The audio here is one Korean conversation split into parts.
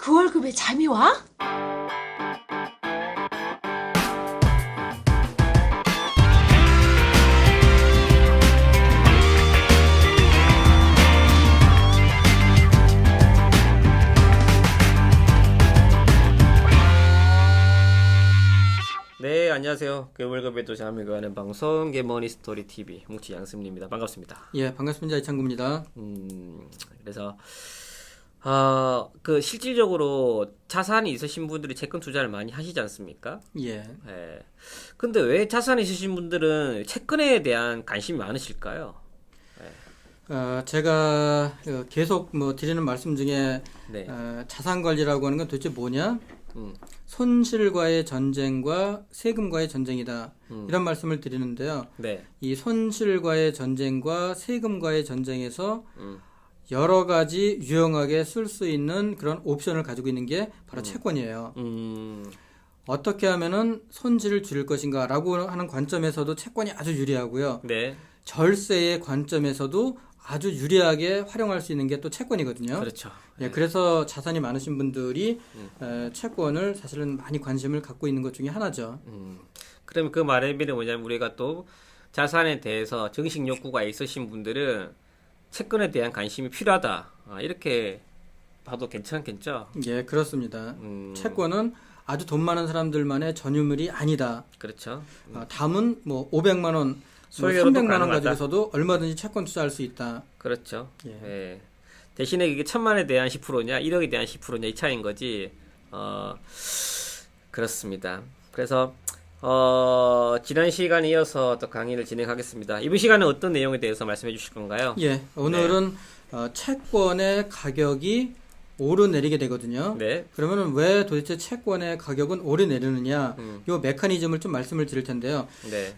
그 월급에 잠이 와? 네, 안녕하세요. 그 월급에도 잠을 구하는 방송 개머니 스토리 TV 뭉치 양승리입니다. 반갑습니다. 예, 반갑습니다. 이창구입니다. 그래서 그 실질적으로 자산이 있으신 분들이 채권 투자를 많이 하시지 않습니까? 예. 예. 근데 왜 자산이 있으신 분들은 채권에 대한 관심이 많으실까요? 제가 계속 드리는 말씀 중에 네. 자산 관리라고 하는 건 도대체 뭐냐? 음, 손실과의 전쟁과 세금과의 전쟁이다. 이런 말씀을 드리는데요. 네. 이 손실과의 전쟁과 세금과의 전쟁에서 음, 여러 가지 유용하게 쓸 수 있는 그런 옵션을 가지고 있는 게 바로 채권이에요. 어떻게 하면은 손실을 줄일 것인가라고 하는 관점에서도 채권이 아주 유리하고요. 네. 절세의 관점에서도 아주 유리하게 활용할 수 있는 게 또 채권이거든요. 그렇죠. 예, 그래서 자산이 많으신 분들이 채권을 사실은 많이 관심을 갖고 있는 것 중에 하나죠. 그러면 그 말의 의미는 뭐냐면 우리가 또 자산에 대해서 정식 욕구가 있으신 분들은 채권에 대한 관심이 필요하다. 이렇게 봐도 괜찮겠죠? 예, 그렇습니다. 채권은 아주 돈 많은 사람들만의 전유물이 아니다. 그렇죠. 담은 500만 원, 소유로도 300만 원 가능하다. 가지고서도 얼마든지 채권 투자할 수 있다. 그렇죠. 예. 예. 대신에 이게 1,000만에 대한 10%냐, 1억에 대한 10%냐 이 차이인 거지. 그렇습니다. 그래서 지난 시간에 이어서 또 강의를 진행하겠습니다. 이번 시간은 어떤 내용에 대해서 말씀해 주실 건가요? 예, 오늘은 채권의 가격이 오르내리게 되거든요. 네. 그러면은 왜 도대체 채권의 가격은 오르내리느냐? 요 메커니즘을 좀 말씀을 드릴 텐데요. 네.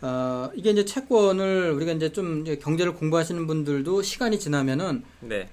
이게 이제 채권을 우리가 이제 좀 이제 경제를 공부하시는 분들도 시간이 지나면은 네.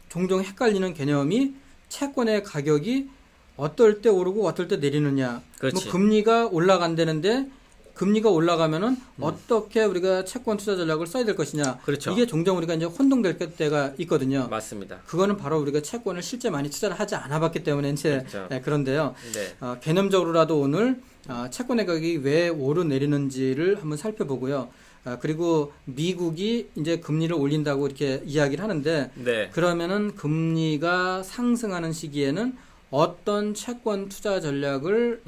종종 헷갈리는 개념이 채권의 가격이 어떨 때 오르고 어떨 때 내리느냐. 그렇지. 금리가 올라간다는데 금리가 올라가면은 어떻게 우리가 채권 투자 전략을 써야 될 것이냐. 그렇죠. 이게 종종 우리가 이제 혼동될 때가 있거든요. 맞습니다. 그거는 바로 우리가 채권을 실제 많이 투자를 하지 않아 봤기 때문에 이제 그렇죠. 그런데요. 네. 개념적으로라도 오늘 채권의 가격이 왜 오르내리는지를 한번 살펴보고요. 그리고 미국이 이제 금리를 올린다고 이렇게 이야기를 하는데 네. 그러면은 금리가 상승하는 시기에는 어떤 채권 투자 전략을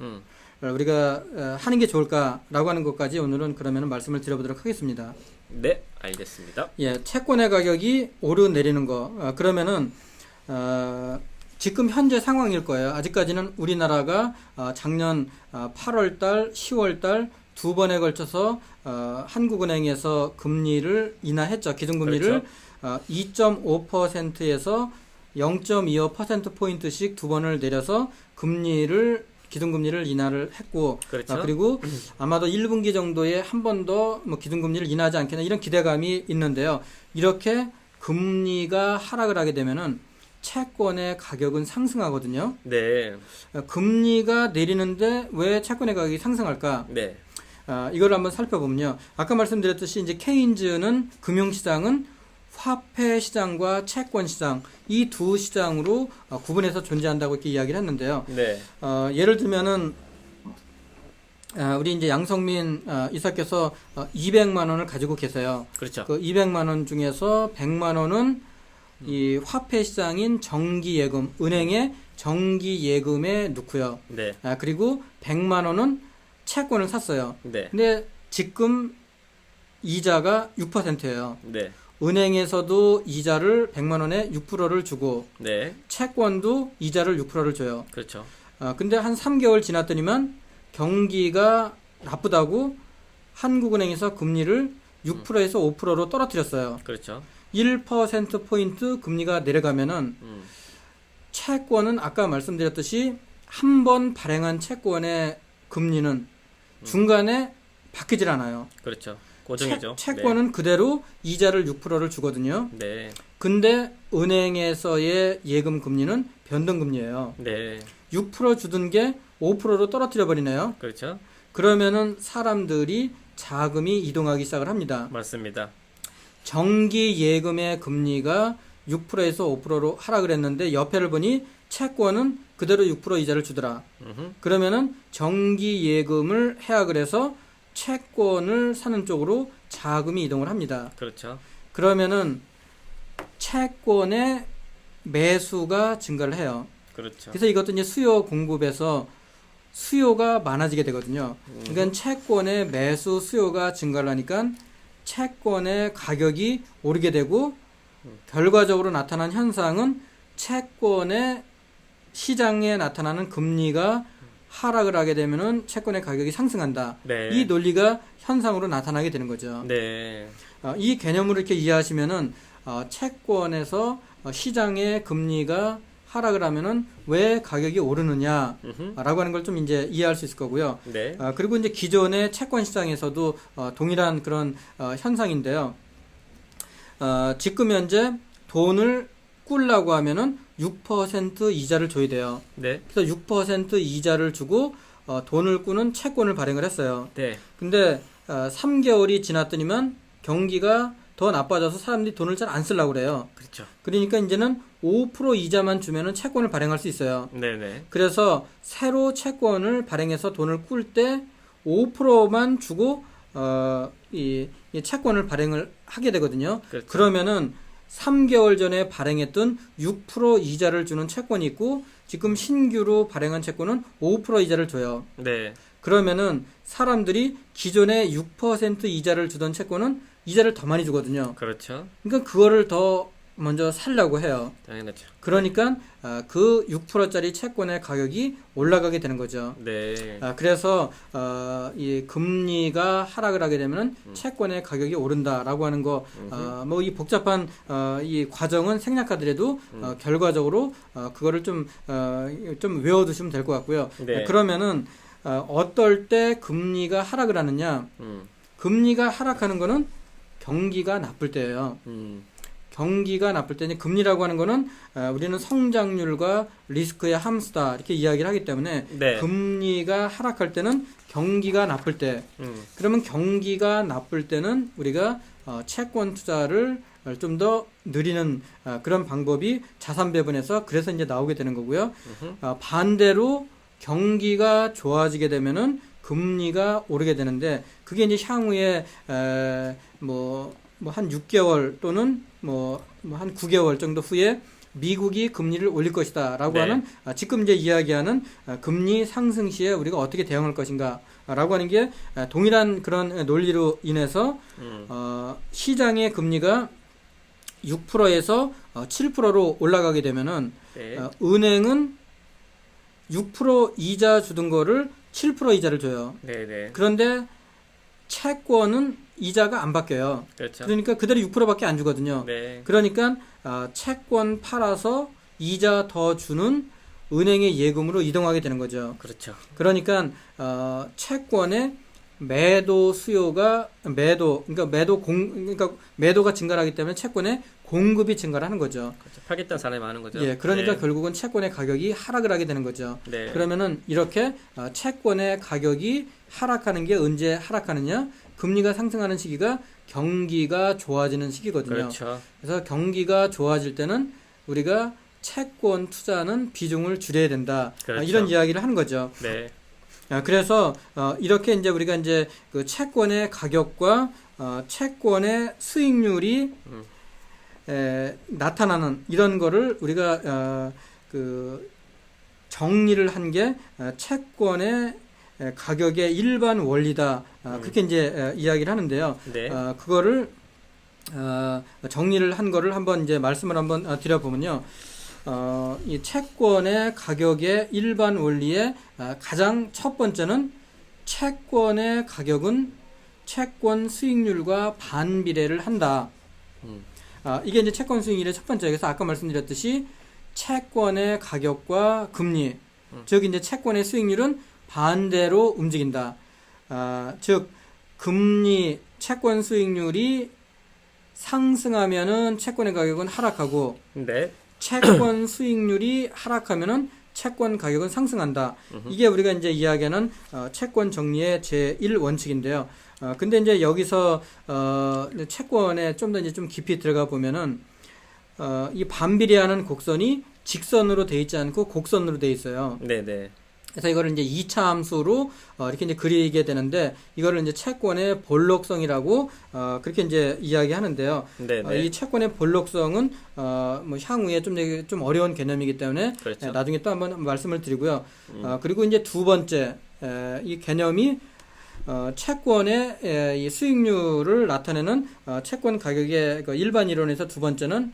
우리가 하는 게 좋을까라고 하는 것까지 오늘은 그러면은 말씀을 드려보도록 하겠습니다. 네, 알겠습니다. 예, 채권의 가격이 오르내리는 거. 그러면은 지금 현재 상황일 거예요. 아직까지는 우리나라가 작년 8월 달, 10월 달 두 번에 걸쳐서 한국은행에서 금리를 인하했죠. 기준금리를 그렇죠. 2.5%에서 0.25% 포인트씩 두 번을 내려서 기준금리를 인하를 했고, 그렇죠. 그리고 아마도 1분기 정도에 한 번 더 기준금리를 인하하지 않겠나 이런 기대감이 있는데요. 이렇게 금리가 하락을 하게 되면은 채권의 가격은 상승하거든요. 네. 금리가 내리는데 왜 채권의 가격이 상승할까? 네. 이걸 한번 살펴보면요. 아까 말씀드렸듯이 이제 케인즈는 금융시장은 화폐 시장과 채권 시장 이 두 시장으로 구분해서 존재한다고 이렇게 이야기를 했는데요. 네. 예를 들면은 우리 이제 양성민 이사께서 200만 원을 가지고 계세요. 그렇죠. 그 200만 원 중에서 100만 원은 이 화폐 시장인 정기예금, 은행의 정기예금에 넣고요. 네. 그리고 100만 원은 채권을 샀어요. 네. 근데 지금 이자가 6%예요. 네. 은행에서도 이자를 100만 원에 6%를 주고 네. 채권도 이자를 6%를 줘요. 그렇죠. 근데 한 3개월 지났더니만 경기가 나쁘다고 한국은행에서 금리를 6%에서 5%로 떨어뜨렸어요. 그렇죠. 1%포인트 금리가 내려가면은 채권은 아까 말씀드렸듯이 한 번 발행한 채권의 금리는 중간에 바뀌질 않아요. 그렇죠. 고정이죠. 채권은 그대로 이자를 6%를 주거든요. 네. 근데 은행에서의 예금 금리는 변동 금리예요. 네. 6% 주던 게 5%로 떨어뜨려 버리네요. 그렇죠. 그러면은 사람들이 자금이 이동하기 시작을 합니다. 맞습니다. 정기 예금의 금리가 6%에서 5%로 하락을 했는데 옆에를 보니 채권은 그대로 6% 이자를 주더라. 그러면은 정기 예금을 해약을 해서 채권을 사는 쪽으로 자금이 이동을 합니다. 그렇죠. 그러면은 채권의 매수가 증가를 해요. 그렇죠. 그래서 이것도 이제 수요 공급에서 수요가 많아지게 되거든요. 그러니까 채권의 매수 수요가 증가를 하니까 채권의 가격이 오르게 되고 결과적으로 나타난 현상은 채권의 시장에 나타나는 금리가 하락을 하게 되면은 채권의 가격이 상승한다. 네. 이 논리가 현상으로 나타나게 되는 거죠. 네. 이 개념으로 이렇게 이해하시면은 채권에서 시장의 금리가 하락을 하면은 왜 가격이 오르느냐라고 하는 걸 좀 이제 이해할 수 있을 거고요. 네. 그리고 이제 기존의 채권 시장에서도 동일한 그런 현상인데요. 지금 현재 돈을 꾸려고 하면은 6% 이자를 줘야 돼요. 네. 그래서 6% 이자를 주고 돈을 꾸는 채권을 발행을 했어요. 네. 근데 3개월이 지났더니만 경기가 더 나빠져서 사람들이 돈을 잘 안 쓰려고 그래요. 그렇죠. 그러니까 이제는 5% 이자만 주면은 채권을 발행할 수 있어요. 네네. 그래서 새로 채권을 발행해서 돈을 꿀 때 5%만 주고 이 채권을 발행을 하게 되거든요. 그렇죠. 그러면은 3개월 전에 발행했던 6% 이자를 주는 채권이 있고 지금 신규로 발행한 채권은 5% 이자를 줘요. 네. 그러면은 사람들이 기존에 6% 이자를 주던 채권은 이자를 더 많이 주거든요. 그렇죠. 그러니까 그거를 더 먼저 살려고 해요. 당연하죠. 그러니까 그 6%짜리 채권의 가격이 올라가게 되는 거죠. 네. 그래서 이 금리가 하락을 하게 되면은 채권의 가격이 오른다라고 하는 거, 뭐 이 복잡한 이 과정은 생략하더라도 결과적으로 그거를 좀 외워두시면 될 것 같고요. 네. 그러면은 어떨 때 금리가 하락을 하느냐? 금리가 하락하는 거는 경기가 나쁠 때예요. 경기가 나쁠 때는 금리라고 하는 거는 우리는 성장률과 리스크의 함수다 이렇게 이야기를 하기 때문에 네. 금리가 하락할 때는 경기가 나쁠 때 그러면 경기가 나쁠 때는 우리가 채권 투자를 좀 더 느리는 그런 방법이 자산 배분에서 그래서 이제 나오게 되는 거고요. 반대로 경기가 좋아지게 되면은 금리가 오르게 되는데 그게 이제 향후에 뭐 한 6개월 또는 뭐 한 9개월 정도 후에 미국이 금리를 올릴 것이다라고 네. 하는 지금 이제 이야기하는 금리 상승 시에 우리가 어떻게 대응할 것인가라고 하는 게 동일한 그런 논리로 인해서 시장의 금리가 6%에서 7%로 올라가게 되면은 네. 은행은 6% 이자 주던 거를 7% 이자를 줘요. 네네. 그런데 채권은 이자가 안 바뀌어요. 그렇죠. 그러니까 그대로 6%밖에 안 주거든요. 네. 그러니까 채권 팔아서 이자 더 주는 은행의 예금으로 이동하게 되는 거죠. 그렇죠. 그러니까 채권의 매도 수요가 그러니까 매도가 증가하기 때문에 채권의 공급이 증가하는 거죠. 그렇죠. 팔겠다는 사람이 많은 거죠. 예, 그러니까 네. 결국은 채권의 가격이 하락을 하게 되는 거죠. 네. 그러면은 이렇게 채권의 가격이 하락하는 게 언제 하락하느냐? 금리가 상승하는 시기가 경기가 좋아지는 시기거든요. 그렇죠. 그래서 경기가 좋아질 때는 우리가 채권 투자는 비중을 줄여야 된다. 그렇죠. 이런 이야기를 하는 거죠. 네. 그래서 이렇게 이제 우리가 이제 그 채권의 가격과 채권의 수익률이 나타나는 이런 거를 우리가 그 정리를 한 게 채권의 가격의 일반 원리다. 그렇게 이제 이야기를 하는데요. 네. 그거를 정리를 한 거를 한번 이제 말씀을 한번 드려보면요. 이 채권의 가격의 일반 원리의 가장 첫 번째는 채권의 가격은 채권 수익률과 반비례를 한다. 이게 이제 채권 수익률의 첫 번째. 그래서 아까 말씀드렸듯이 채권의 가격과 금리, 즉 이제 채권의 수익률은 반대로 움직인다. 즉 금리, 채권 수익률이 상승하면은 채권의 가격은 하락하고, 네. 채권 수익률이 하락하면은 채권 가격은 상승한다. 이게 우리가 이제 이야기하는 채권 정리의 제1원칙인데요. 근데 이제 여기서 채권에 좀 더 이제 좀 깊이 들어가 보면은 이 반비례하는 곡선이 직선으로 돼 있지 않고 곡선으로 돼 있어요. 네네. 그래서 이거를 이제 2차 함수로 이렇게 이제 그리게 되는데 이거를 이제 채권의 볼록성이라고 그렇게 이제 이야기하는데요. 네네. 이 채권의 볼록성은 뭐 향후에 좀 어려운 개념이기 때문에 그렇죠. 나중에 또 한번 말씀을 드리고요. 그리고 이제 두 번째 이 개념이 채권의 이 수익률을 나타내는 채권 가격의 그 일반 이론에서 두 번째는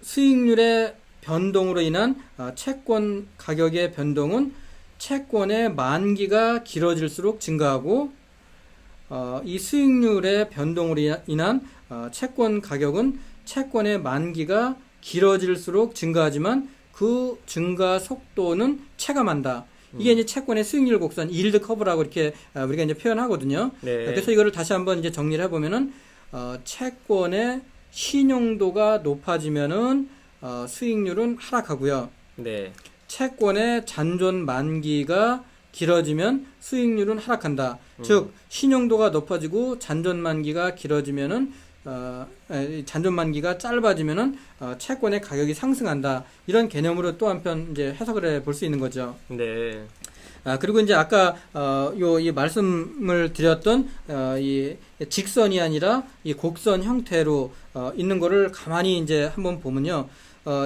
수익률의 변동으로 인한 채권 가격의 변동은 채권의 만기가 길어질수록 증가하고 이 수익률의 변동으로 인한 채권 가격은 채권의 만기가 길어질수록 증가하지만 그 증가 속도는 체감한다. 이게 이제 채권의 수익률 곡선, 일드 커브라고 이렇게 우리가 이제 표현하거든요. 네. 그래서 이거를 다시 한번 이제 정리를 해보면은 채권의 신용도가 높아지면은 수익률은 하락하고요. 네. 채권의 잔존 만기가 길어지면 수익률은 하락한다. 즉 신용도가 높아지고 잔존 만기가 길어지면은 잔존 만기가 짧아지면은 채권의 가격이 상승한다. 이런 개념으로 또 한편 이제 해석을 해 볼 수 있는 거죠. 네. 그리고 이제 아까 이 말씀을 드렸던 이 직선이 아니라 이 곡선 형태로 있는 거를 가만히 이제 한번 보면요.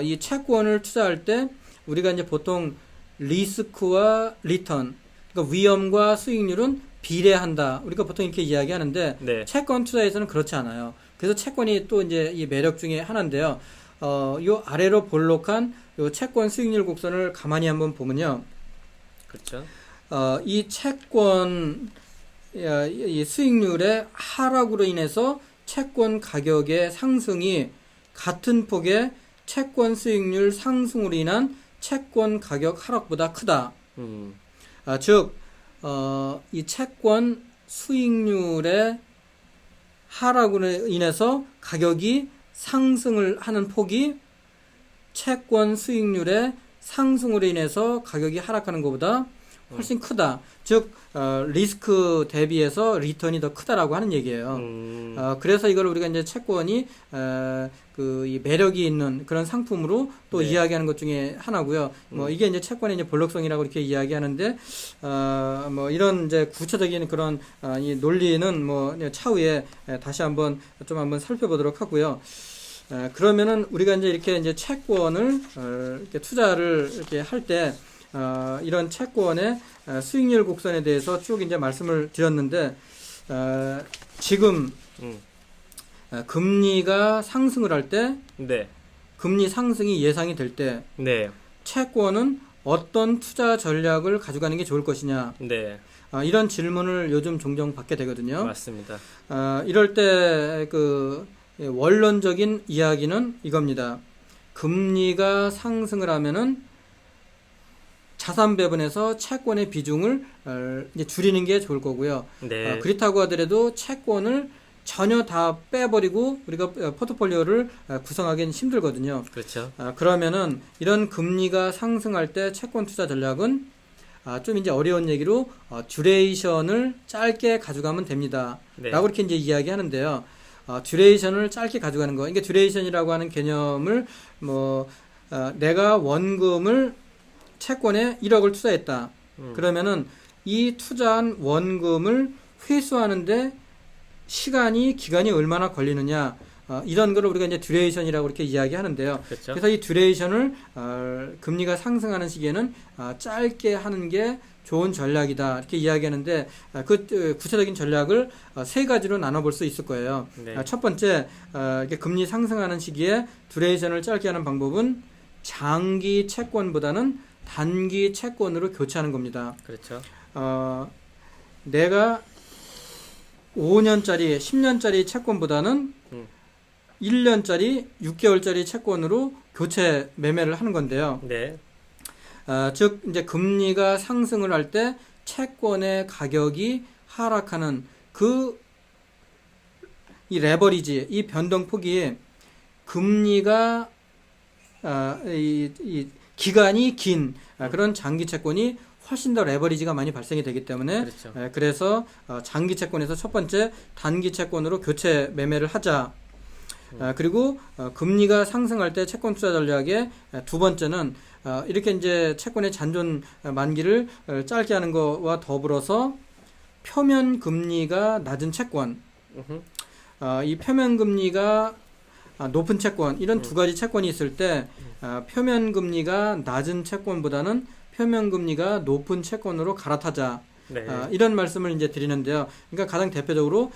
이 채권을 투자할 때 우리가 이제 보통 리스크와 리턴, 그러니까 위험과 수익률은 비례한다. 우리가 보통 이렇게 이야기하는데 네. 채권 투자에서는 그렇지 않아요. 그래서 채권이 또 이제 이 매력 중에 하나인데요. 요 아래로 볼록한 요 채권 수익률 곡선을 가만히 한번 보면요. 그렇죠. 이 채권 이 수익률의 하락으로 인해서 채권 가격의 상승이 같은 폭의 채권 수익률 상승으로 인한 채권 가격 하락보다 크다. 즉, 이 채권 수익률의 하락으로 인해서 가격이 상승을 하는 폭이 채권 수익률의 상승으로 인해서 가격이 하락하는 것보다 훨씬 크다. 즉 리스크 대비해서 리턴이 더 크다라고 하는 얘기예요. 그래서 이걸 우리가 이제 채권이 이 매력이 있는 그런 상품으로 또 네. 이야기하는 것 중에 하나고요. 뭐 이게 이제 채권의 이제 볼록성이라고 이렇게 이야기하는데 뭐 이런 이제 구체적인 그런 이 논리는 뭐 차후에 다시 한번 살펴보도록 하고요. 그러면은 우리가 이제 채권을 이렇게 투자를 이렇게 할 때 이런 채권의 수익률 곡선에 대해서 쭉 이제 말씀을 드렸는데 지금 금리가 상승을 할 때 네. 금리 상승이 예상이 될 때 네. 채권은 어떤 투자 전략을 가져가는 게 좋을 것이냐 네. 이런 질문을 요즘 종종 받게 되거든요. 맞습니다. 이럴 때 그 원론적인 이야기는 이겁니다. 금리가 상승을 하면은 자산 배분에서 채권의 비중을 이제 줄이는 게 좋을 거고요. 네. 그렇다고 하더라도 채권을 전혀 다 빼버리고 우리가 포트폴리오를 구성하기는 힘들거든요. 그렇죠. 그러면은 이런 금리가 상승할 때 채권 투자 전략은 좀 이제 어려운 얘기로 듀레이션을 짧게 가져가면 됩니다. 네. 라고 이렇게 이제 이야기하는데요. 듀레이션을 짧게 가져가는 거. 이게 듀레이션이라고 하는 개념을 내가 원금을 채권에 1억을 투자했다. 그러면은 이 투자한 원금을 회수하는데 기간이 얼마나 걸리느냐. 이런 거를 우리가 이제 듀레이션이라고 이렇게 이야기하는데요. 그렇죠. 그래서 이 듀레이션을 금리가 상승하는 시기에는 짧게 하는 게 좋은 전략이다. 이렇게 이야기하는데 그 구체적인 전략을 세 가지로 나눠볼 수 있을 거예요. 네. 첫 번째, 이렇게 금리 상승하는 시기에 듀레이션을 짧게 하는 방법은 장기 채권보다는 단기 채권으로 교체하는 겁니다. 그렇죠. 내가 5년짜리, 10년짜리 채권보다는 1년짜리, 6개월짜리 채권으로 교체 매매를 하는 건데요. 네. 즉 이제 금리가 상승을 할 때 채권의 가격이 하락하는 이 레버리지, 이 변동폭이 금리가 이 기간이 긴 그런 장기 채권이 훨씬 더 레버리지가 많이 발생이 되기 때문에 그렇죠. 그래서 장기 채권에서 첫 번째 단기 채권으로 교체 매매를 하자. 그리고 금리가 상승할 때 채권 투자 전략의 두 번째는 이렇게 이제 채권의 잔존 만기를 짧게 하는 것과 더불어서 표면 금리가 낮은 채권, 이 표면 금리가 높은 채권, 이런 두 가지 채권이 있을 때 표면 금리가 낮은 채권보다는 표면 금리가 높은 채권으로 갈아타자. 네. 이런 말씀을 이제 드리는데요. 그러니까 가장 대표적으로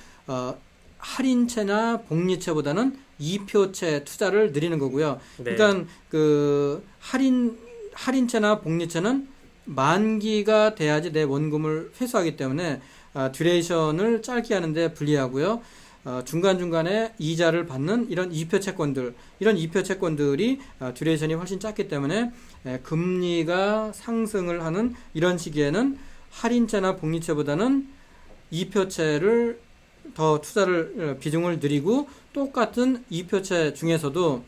할인채나 복리채보다는 이표채 투자를 늘리는 거고요. 네. 그러니까 그 할인채나 복리채는 만기가 돼야지 내 원금을 회수하기 때문에 듀레이션을 짧게 하는데 불리하고요. 중간중간에 이자를 받는 이런 이표 채권들이 듀레이션이 훨씬 짧기 때문에 금리가 상승을 하는 이런 시기에는 할인채나 복리채보다는 이표채를 더 투자를 비중을 늘리고 똑같은 이표채 중에서도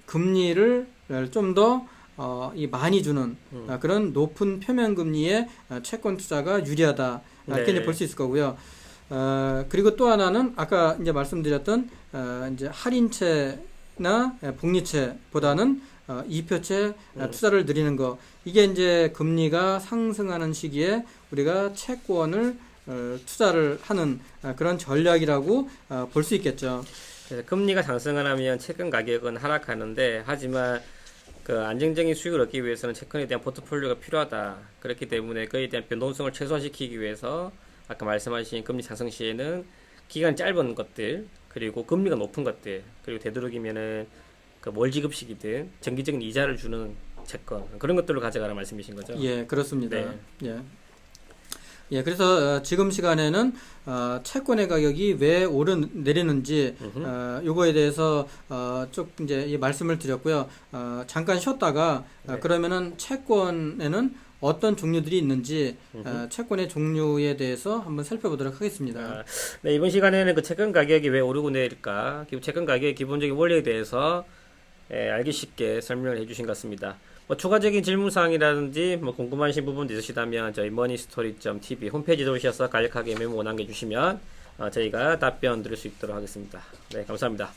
금리를 좀 더 많이 주는 그런 높은 표면 금리의 채권 투자가 유리하다 이렇게 네. 볼 수 있을 거고요. 그리고 또 하나는 아까 이제 말씀드렸던 이제 할인채나 복리채보다는 이표채 투자를 늘리는 거. 이게 이제 금리가 상승하는 시기에 우리가 채권을 투자를 하는 그런 전략이라고 볼 수 있겠죠. 그래서 금리가 상승을 하면 채권 가격은 하락하는데, 하지만 그 안정적인 수익을 얻기 위해서는 채권에 대한 포트폴리오가 필요하다. 그렇기 때문에 그에 대한 변동성을 최소화시키기 위해서 아까 말씀하신 금리 상승 시에는 기간이 짧은 것들, 그리고 금리가 높은 것들, 그리고 되도록이면은 그 월지급식이든 정기적인 이자를 주는 채권, 그런 것들로 가져가라는 말씀이신 거죠? 예, 그렇습니다. 네. 예, 그래서 지금 시간에는 채권의 가격이 왜 내리는지 요거에 대해서 쭉 이제 말씀을 드렸고요. 잠깐 쉬었다가 네. 그러면은 채권에는 어떤 종류들이 있는지 채권의 종류에 대해서 한번 살펴보도록 하겠습니다. 네, 이번 시간에는 그 채권 가격이 왜 오르고 내릴까, 그리고 채권 가격의 기본적인 원리에 대해서 알기 쉽게 설명을 해주신 것 같습니다. 뭐 추가적인 질문사항이라든지 뭐 궁금하신 부분도 있으시다면 저희 moneystory.tv 홈페이지에 오셔서 간략하게 메모 남겨주시면 저희가 답변 드릴 수 있도록 하겠습니다. 네, 감사합니다.